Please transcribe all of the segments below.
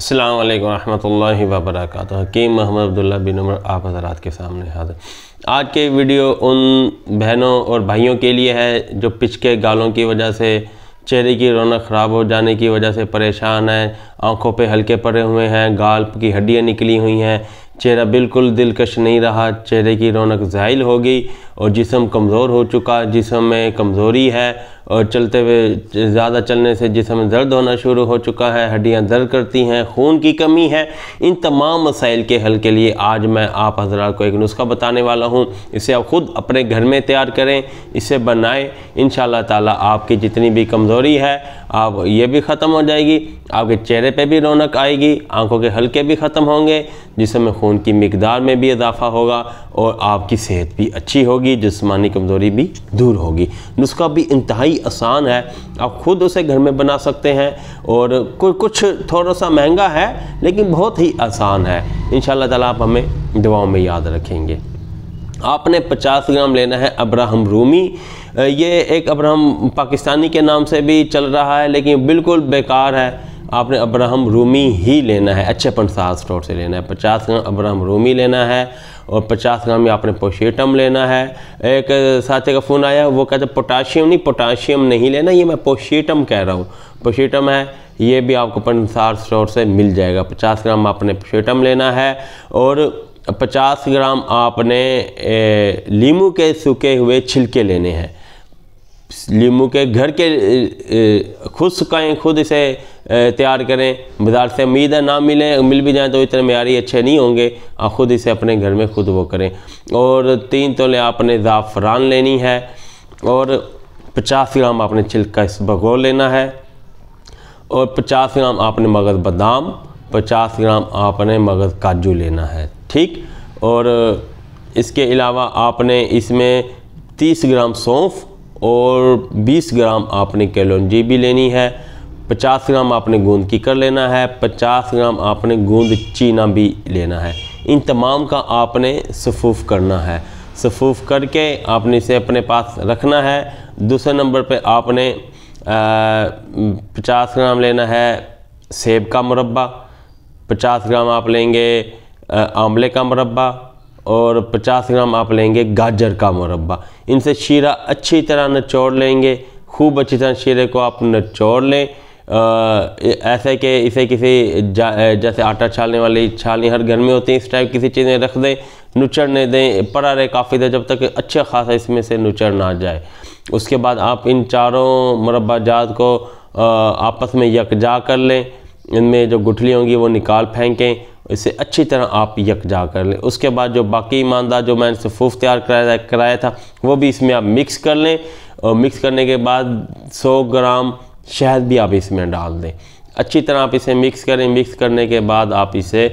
अस्सलाम वालेकुम रहमतुल्लाहि व बरकातुहू। हकीम मोहम्मद अब्दुल्ला बिन उमर आप हज़रात के सामने हाज़िर। आज के वीडियो उन बहनों और भाइयों के लिए है जो पिचके गालों की वजह से चेहरे की रौनक ख़राब हो जाने की वजह से परेशान हैं, आँखों पे हल्के पड़े हुए हैं, गाल की हड्डियाँ निकली हुई हैं, चेहरा बिल्कुल दिलकश नहीं रहा, चेहरे की रौनक ज़ाइल हो गई और जिस्म कमज़ोर हो चुका, जिस्म में कमज़ोरी है और चलते हुए ज़्यादा चलने से जिस्म में दर्द होना शुरू हो चुका है, हड्डियां दर्द करती हैं, खून की कमी है। इन तमाम मसाइल के हल के लिए आज मैं आप हज़रात को एक नुस्खा बताने वाला हूं। इसे आप ख़ुद अपने घर में तैयार करें, इसे बनाएं। इंशाअल्लाह ताला आपकी जितनी भी कमज़ोरी है आप ये भी ख़त्म हो जाएगी, आपके चेहरे पे भी रौनक आएगी, आँखों के हल्के भी ख़त्म होंगे, जिसमें में खून की मिकदार में भी इजाफ़ा होगा और आपकी सेहत भी अच्छी होगी, जिस्मानी कमज़ोरी भी दूर होगी। नुस्खा भी इंतहाई आसान है, आप ख़ुद उसे घर में बना सकते हैं और कुछ थोड़ा सा महंगा है लेकिन बहुत ही आसान है। इंशाअल्लाह ताला आप हमें दुआओं में याद रखेंगे। आपने 50 ग्राम लेना है अब्राहम रूमी। ये एक अब्राहम पाकिस्तानी के नाम से भी चल रहा है लेकिन बिल्कुल बेकार है। आपने अब्राहम रूमी ही लेना है, अच्छे पंसार स्टोर से लेना है। 50 ग्राम अब्राहम रूमी लेना है और 50 ग्राम में आपने पोशीटम लेना है। एक साथी का फ़ोन आया, वो कहते पोटाशियम नहीं लेना, ये मैं पोशीटम कह रहा हूँ। पोशीटम है, ये भी आपको पंसार स्टोर से मिल जाएगा। 50 ग्राम आपने पोशीटम लेना है और 50 ग्राम आपने लीमू के सूखे हुए छिलके लेने हैं। लीमू के घर के खुद सुखाएँ, खुद इसे तैयार करें। बाज़ार से उम्मीद है ना मिल भी जाए तो इतने मेयारी अच्छे नहीं होंगे, आप ख़ुद इसे अपने घर में खुद वो करें। और 3 तोले आपने ज़ाफ़रान लेनी है और 50 ग्राम आपने छिलका इसबगोल लेना है और 50 ग्राम आपने मगज़ बादाम, 50 ग्राम आपने मगज़ काजू लेना है, ठीक। और इसके अलावा आपने इसमें 30 ग्राम सौंफ और 20 ग्राम आपने कलौंजी भी लेनी है। 50 ग्राम आपने गूंद कीकर लेना है, 50 ग्राम आपने गूंद चीना भी लेना है। इन तमाम का आपने सफ़ूफ़ करना है। सफ़ूफ़ करके आपने इसे अपने पास रखना है। दूसरे नंबर पे आपने 50 ग्राम लेना है सेब का मुरब्बा, 50 ग्राम आप लेंगे आंवले का मुरब्बा और 50 ग्राम आप लेंगे गाजर का मुरब्बा। इनसे शीरा अच्छी तरह निचोड़ लेंगे, खूब अच्छी तरह शीरे को आप निचोड़ लें। ऐसे कि इसे किसी जैसे आटा छालने वाली छालनी हर घर में होती है, इस टाइप किसी चीज़ में रख दें, नुचड़ने दें, पड़ा रहे काफ़ी देर जब तक अच्छा खासा इसमें से नुचड़ ना जाए। उसके बाद आप इन चारों मुरब्बा जात को आपस में यकजा कर लें। इनमें जो गुठलियाँ होंगी वो निकाल फेंकें, इसे अच्छी तरह आप यकजा कर लें। उसके बाद जो बाकी ईमानदार जो मैंने सफ़ूफ़ तैयार कराया था वो भी इसमें आप मिक्स कर लें और मिक्स करने के बाद 100 ग्राम शहद भी आप इसमें डाल दें। अच्छी तरह आप इसे मिक्स करें। मिक्स करने के बाद आप इसे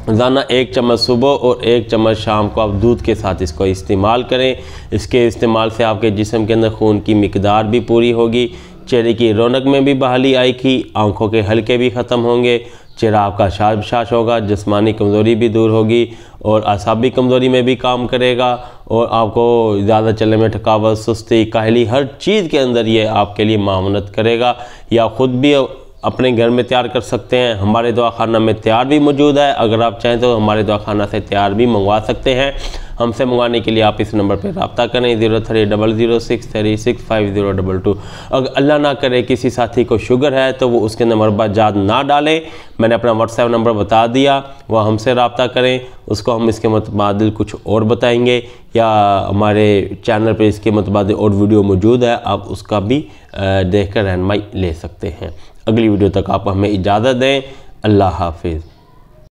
रोज़ाना 1 चम्मच सुबह और 1 चम्मच शाम को आप दूध के साथ इसको इस्तेमाल करें। इसके इस्तेमाल से आपके जिस्म के अंदर खून की मिकदार भी पूरी होगी, चेहरे की रौनक में भी बहाली आएगी, आँखों के हल्के भी ख़त्म होंगे, चेहरा आपका शाश होगा, जिस्मानी कमज़ोरी भी दूर होगी और असाबी कमज़ोरी में भी काम करेगा और आपको ज़्यादा चलने में थकावट, सुस्ती, काहली हर चीज़ के अंदर ये आपके लिए मावनत करेगा। या ख़ुद भी अपने घर में तैयार कर सकते हैं। हमारे दवाखाना में तैयार भी मौजूद है, अगर आप चाहें तो हमारे दवाखाना से तैयार भी मंगवा सकते हैं। हमसे मंगवाने के लिए आप इस नंबर पर रब्ता करें 030006365022। अगर अल्लाह ना करे किसी साथी को शुगर है तो वो उसके अंदर मुरब्बाजात ना डालें। मैंने अपना व्हाट्सएप नंबर बता दिया, वह हमसे रब्ता करें, उसको हम इसके मुतबादिल कुछ और बताएंगे या हमारे चैनल पर इसके मुतबादिल और वीडियो मौजूद है, आप उसका भी देख कर रहनुमाई ले सकते हैं। अगली वीडियो तक आप हमें इजाज़त दें। अल्लाह हाफिज़।